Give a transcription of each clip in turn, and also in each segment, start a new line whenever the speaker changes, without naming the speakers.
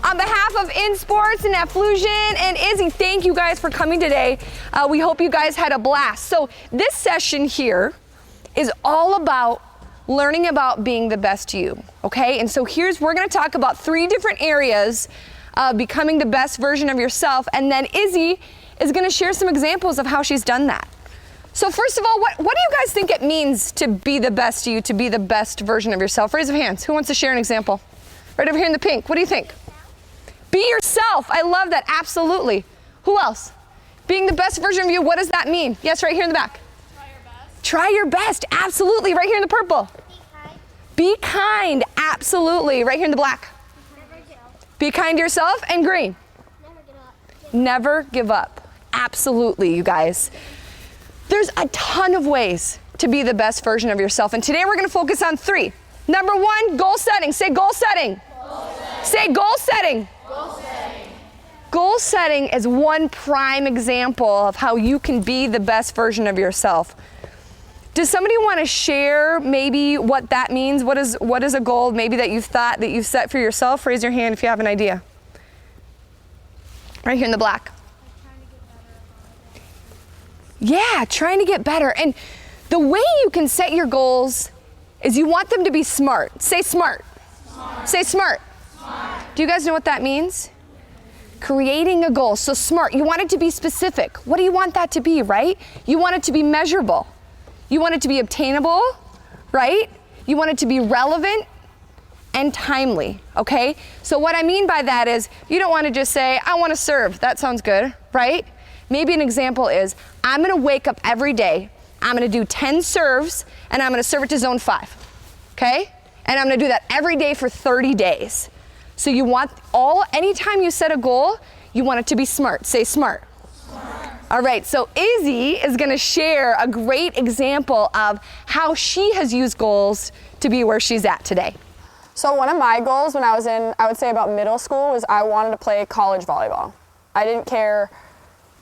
On behalf of In Sports and Ep.15 and Izzy, thank you guys for coming today. We hope you guys had a blast. So this session here is all about learning about being the best you, okay? And so we're gonna talk about 3 different areas of becoming the best version of yourself, and then Izzy is gonna share some examples of how she's done that. So first of all, what do you guys think it means to be the best you, to be the best version of yourself? Raise your hands. Who wants to share an example? Right over here in the pink. What do you think? Be yourself. I love that. Absolutely. Who else? Being the best version of you, what does that mean? Yes, right here in the back.
Try your best.
Try your best. Absolutely. Right here in the purple. Be kind. Absolutely. Right here in the black. Be kind to yourself. And green. Never give up. Absolutely, you guys. There's a ton of ways to be the best version of yourself. And today we're going to focus on 3. Number 1, goal setting. Say goal setting.
Goal setting.
Say goal setting.
Goal setting.
Goal setting is one prime example of how you can be the best version of yourself. Does somebody want to share maybe what that means? What is a goal maybe that you've thought that you've set for yourself? Raise your hand if you have an idea. Right here in the black. Yeah, trying to get better. And the way you can set your goals is you want them to be smart. Say smart.
Smart.
Say smart.
Smart.
Do you guys know what that means? Creating a goal. So smart. You want it to be specific. What do you want that to be, right? You want it to be measurable. You want it to be obtainable, right? You want it to be relevant and timely, okay? So what I mean by that is you don't want to just say, I want to serve. That sounds good, right? Maybe an example is, I'm going to wake up every day, I'm going to do 10 serves, and I'm going to serve it to zone 5, okay? And I'm going to do that every day for 30 days. So you want anytime you set a goal, you want it to be smart. Say smart.
Smart.
All right, so Izzy is going to share a great example of how she has used goals to be where she's at today.
So one of my goals when I was in, I would say about middle school, was I wanted to play college volleyball. I didn't care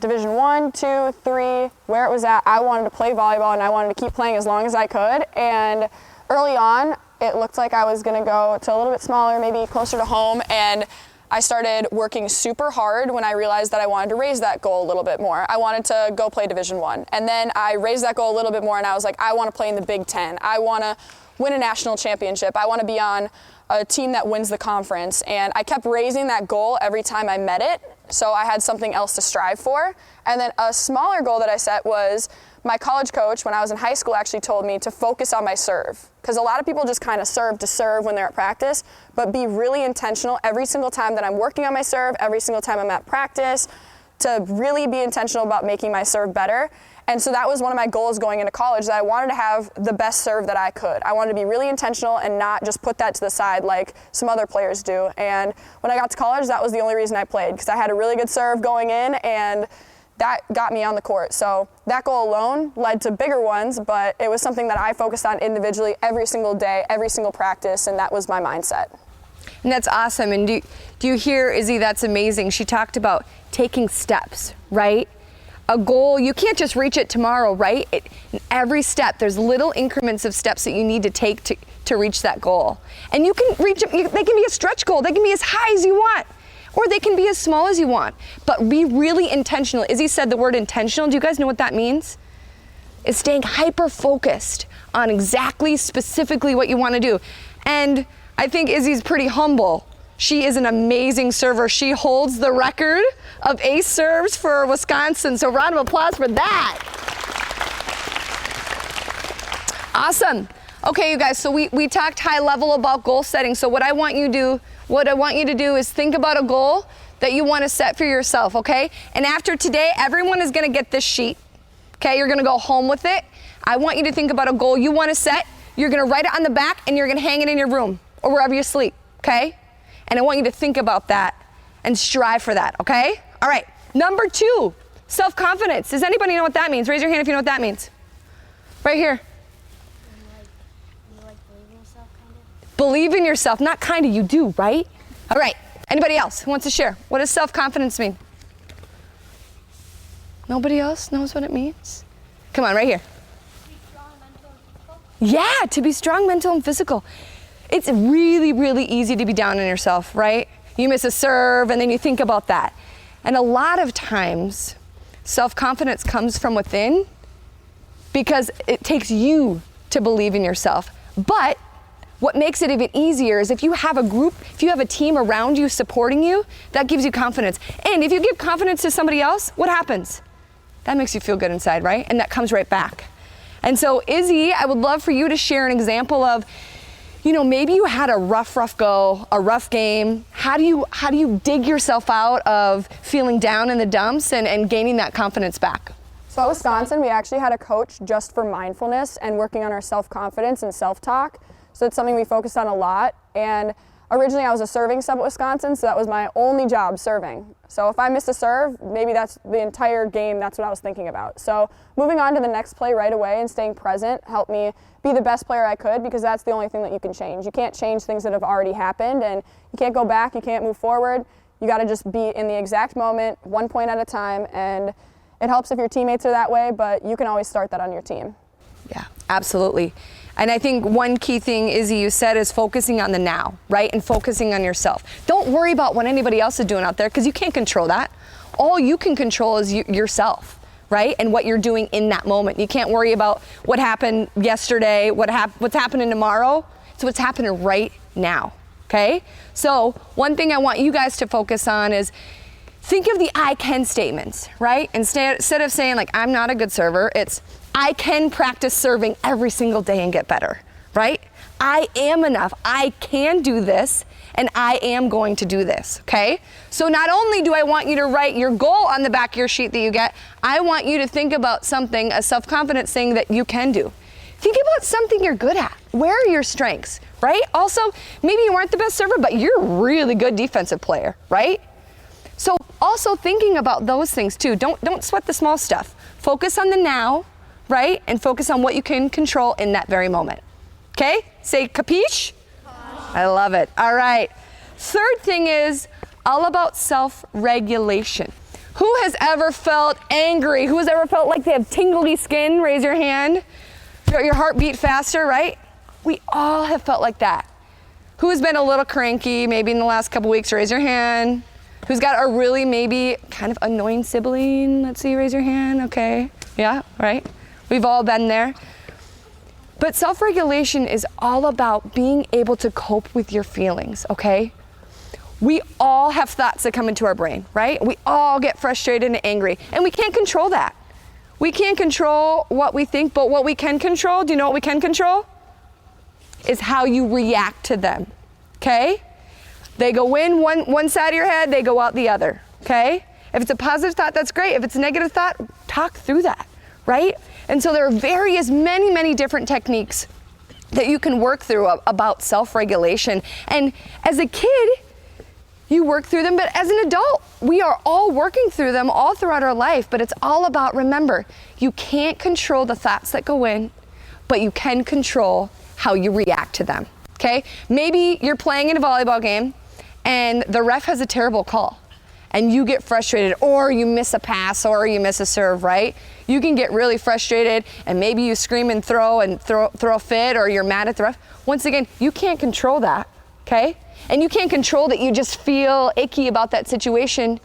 Division 1, 2, 3, where it was at. I wanted to play volleyball and I wanted to keep playing as long as I could. And early on, it looked like I was gonna go to a little bit smaller, maybe closer to home. And I started working super hard when I realized that I wanted to raise that goal a little bit more. I wanted to go play Division 1. And then I raised that goal a little bit more and I was like, I want to play in the Big Ten. I want to win a national championship. I want to be on a team that wins the conference. And I kept raising that goal every time I met it. So I had something else to strive for. And then a smaller goal that I set was my college coach when I was in high school actually told me to focus on my serve. Because a lot of people just kind of serve to serve when they're at practice, but be really intentional every single time that I'm working on my serve, every single time I'm at practice, to really be intentional about making my serve better. And so that was one of my goals going into college, that I wanted to have the best serve that I could. I wanted to be really intentional and not just put that to the side like some other players do. And when I got to college, that was the only reason I played, because I had a really good serve going in and that got me on the court. So that goal alone led to bigger ones, but it was something that I focused on individually every single day, every single practice, and that was my mindset.
And that's awesome. And do you hear, Izzy, that's amazing. She talked about taking steps, right? A goal, you can't just reach it tomorrow, right? In every step, there's little increments of steps that you need to take to reach that goal. And you can reach it, they can be a stretch goal, they can be as high as you want, or they can be as small as you want, but be really intentional. Izzy said the word intentional. Do you guys know what that means? It's staying hyper-focused on exactly, specifically what you want to do. And I think Izzy's pretty humble. She is an amazing server. She holds the record of ace serves for Wisconsin, so round of applause for that. Awesome. Okay, you guys, so we talked high level about goal setting. So what I want you to do is think about a goal that you want to set for yourself, okay? And after today, everyone is going to get this sheet, okay? You're going to go home with it. I want you to think about a goal you want to set. You're going to write it on the back and you're going to hang it in your room or wherever you sleep, okay? And I want you to think about that and strive for that, okay? All right, number 2, self-confidence. Does anybody know what that means? Raise your hand if you know what that means. Right here. Believe in yourself, not kind of, you do, right? All right, anybody else who wants to share? What does self-confidence mean? Nobody else knows what it means? Come on, right here. Yeah, to be strong, mental, and physical. It's really, really easy to be down on yourself, right? You miss a serve, and then you think about that. And a lot of times, self-confidence comes from within because it takes you to believe in yourself. But what makes it even easier is if you have a group, if you have a team around you supporting you, that gives you confidence. And if you give confidence to somebody else, what happens? That makes you feel good inside, right? And that comes right back. And so Izzy, I would love for you to share an example of, maybe you had a rough go, a rough game. How do you dig yourself out of feeling down in the dumps and gaining that confidence back?
So at Wisconsin, we actually had a coach just for mindfulness and working on our self-confidence and self-talk. So it's something we focused on a lot. And originally I was a serving sub at Wisconsin, so that was my only job, serving. So if I missed a serve, maybe that's the entire game, that's what I was thinking about. So moving on to the next play right away and staying present helped me be the best player I could, because that's the only thing that you can change. You can't change things that have already happened, and you can't go back, you can't move forward. You gotta just be in the exact moment, 1 point at a time, and it helps if your teammates are that way, but you can always start that on your team.
Yeah, absolutely. And I think one key thing, Izzy, you said is focusing on the now, right? And focusing on yourself. Don't worry about what anybody else is doing out there, because you can't control that. All you can control is yourself, right? And what you're doing in that moment. You can't worry about what happened yesterday, what's happening tomorrow. It's what's happening right now, okay? So one thing I want you guys to focus on is think of the I can statements, right? Instead of saying like, I'm not a good server, it's I can practice serving every single day and get better, right? I am enough, I can do this, and I am going to do this, okay? So not only do I want you to write your goal on the back of your sheet that you get, I want you to think about something, a self-confidence thing that you can do. Think about something you're good at. Where are your strengths, right? Also, maybe you weren't the best server, but you're a really good defensive player, right? So also thinking about those things too. Don't sweat the small stuff. Focus on the now, right? And focus on what you can control in that very moment. Okay? Say capiche? I love it. All right. Third thing is all about self-regulation. Who has ever felt angry? Who has ever felt like they have tingly skin? Raise your hand. Your heart beat faster, right? We all have felt like that. Who has been a little cranky maybe in the last couple weeks? Raise your hand. Who's got a really maybe kind of annoying sibling? Let's see, raise your hand. Okay. Yeah, right? We've all been there. But self-regulation is all about being able to cope with your feelings, okay? We all have thoughts that come into our brain, right? We all get frustrated and angry, and we can't control that. We can't control what we think, but what we can control, do you know what we can control? Is how you react to them, okay? They go in one side of your head, they go out the other, okay? If it's a positive thought, that's great. If it's a negative thought, talk through that, right? And so there are many different techniques that you can work through about self-regulation. And as a kid, you work through them, but as an adult, we are all working through them all throughout our life, but it's all about, remember, you can't control the thoughts that go in, but you can control how you react to them, okay? Maybe you're playing in a volleyball game and the ref has a terrible call and you get frustrated, or you miss a pass, or you miss a serve, right? You can get really frustrated and maybe you scream and throw a fit, or you're mad at the ref. Once again, you can't control that, okay? And you can't control that you just feel icky about that situation,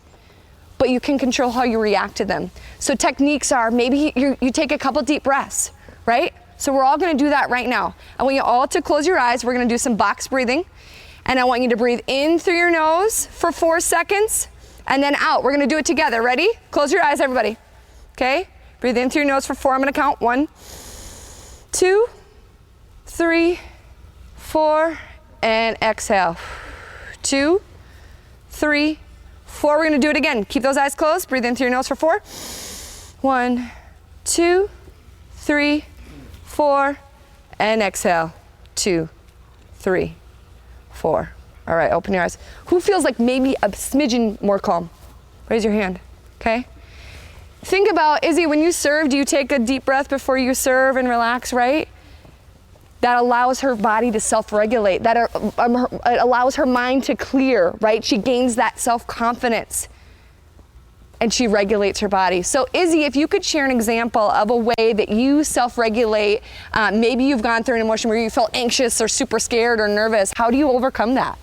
but you can control how you react to them. So techniques are, maybe you take a couple deep breaths, right? So we're all gonna do that right now. I want you all to close your eyes. We're gonna do some box breathing. And I want you to breathe in through your nose for 4 seconds, and then out. We're gonna do it together. Ready? Close your eyes, everybody. Okay? Breathe in through your nose for 4. I'm gonna count. 1, 2, 3, 4, and exhale. 2, 3, 4. We're gonna do it again. Keep those eyes closed. Breathe in through your nose for 4. 1, 2, 3, 4, and exhale. 2, 3, 4. All right, open your eyes. Who feels like maybe a smidgen more calm? Raise your hand, okay? Think about, Izzy, when you serve, do you take a deep breath before you serve and relax, right? That allows her body to self-regulate. That it allows her mind to clear, right? She gains that self-confidence and she regulates her body. So Izzy, if you could share an example of a way that you self-regulate, maybe you've gone through an emotion where you felt anxious or super scared or nervous. How do you overcome that?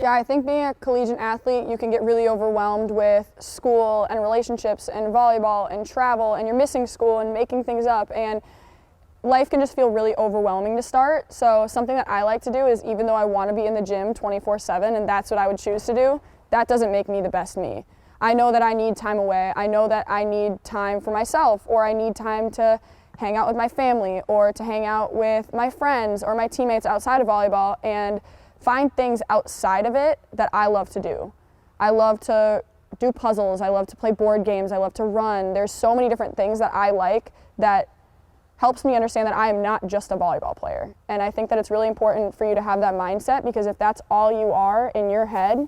Yeah, I think being a collegiate athlete, you can get really overwhelmed with school and relationships and volleyball and travel, and you're missing school and making things up, and life can just feel really overwhelming to start. So something that I like to do is, even though I want to be in the gym 24/7 and that's what I would choose to do, that doesn't make me the best me. I know that I need time away. I know that I need time for myself, or I need time to hang out with my family, or to hang out with my friends or my teammates outside of volleyball, and find things outside of it that I love to do. I love to do puzzles. I love to play board games. I love to run. There's so many different things that I like that helps me understand that I am not just a volleyball player. And I think that it's really important for you to have that mindset, because if that's all you are in your head,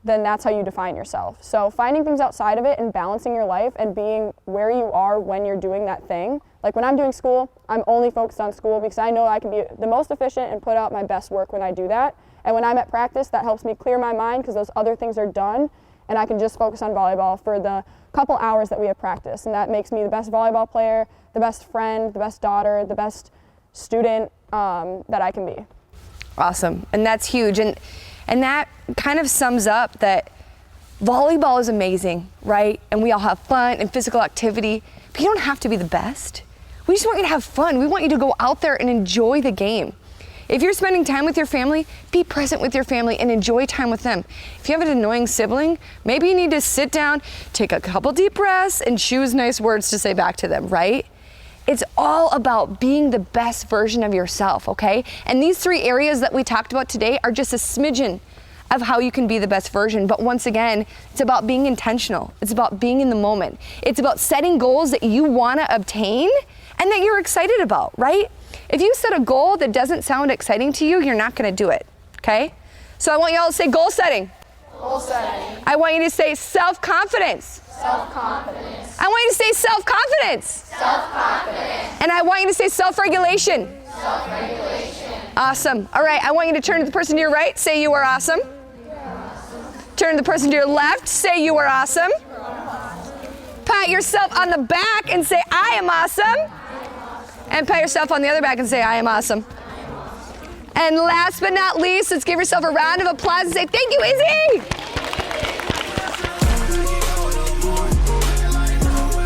then that's how you define yourself. So finding things outside of it and balancing your life and being where you are when you're doing that thing. Like when I'm doing school, I'm only focused on school because I know I can be the most efficient and put out my best work when I do that. And when I'm at practice, that helps me clear my mind because those other things are done, and I can just focus on volleyball for the couple hours that we have practice. And that makes me the best volleyball player, the best friend, the best daughter, the best student that I can be.
Awesome, and that's huge. And that kind of sums up that volleyball is amazing, right? And we all have fun and physical activity, but you don't have to be the best. We just want you to have fun. We want you to go out there and enjoy the game. If you're spending time with your family, be present with your family and enjoy time with them. If you have an annoying sibling, maybe you need to sit down, take a couple deep breaths, and choose nice words to say back to them, right? It's all about being the best version of yourself, okay? And these 3 areas that we talked about today are just a smidgen of how you can be the best version. But once again, it's about being intentional. It's about being in the moment. It's about setting goals that you want to obtain and that you're excited about, right? If you set a goal that doesn't sound exciting to you, you're not going to do it, okay? So I want you all to say goal setting.
Goal setting.
I want you to say self-confidence.
Self-confidence.
I want you to say self-confidence.
Self-confidence.
And I want you to say self-regulation.
Self-regulation.
Awesome. All right, I want you to turn to the person to your right, say you are awesome. Turn to the person to your left, say you are awesome. Pat yourself on the back and say I am awesome. And pat yourself on the other back and say I am awesome. And last but not least, let's give yourself a round of applause and say thank you, Izzy.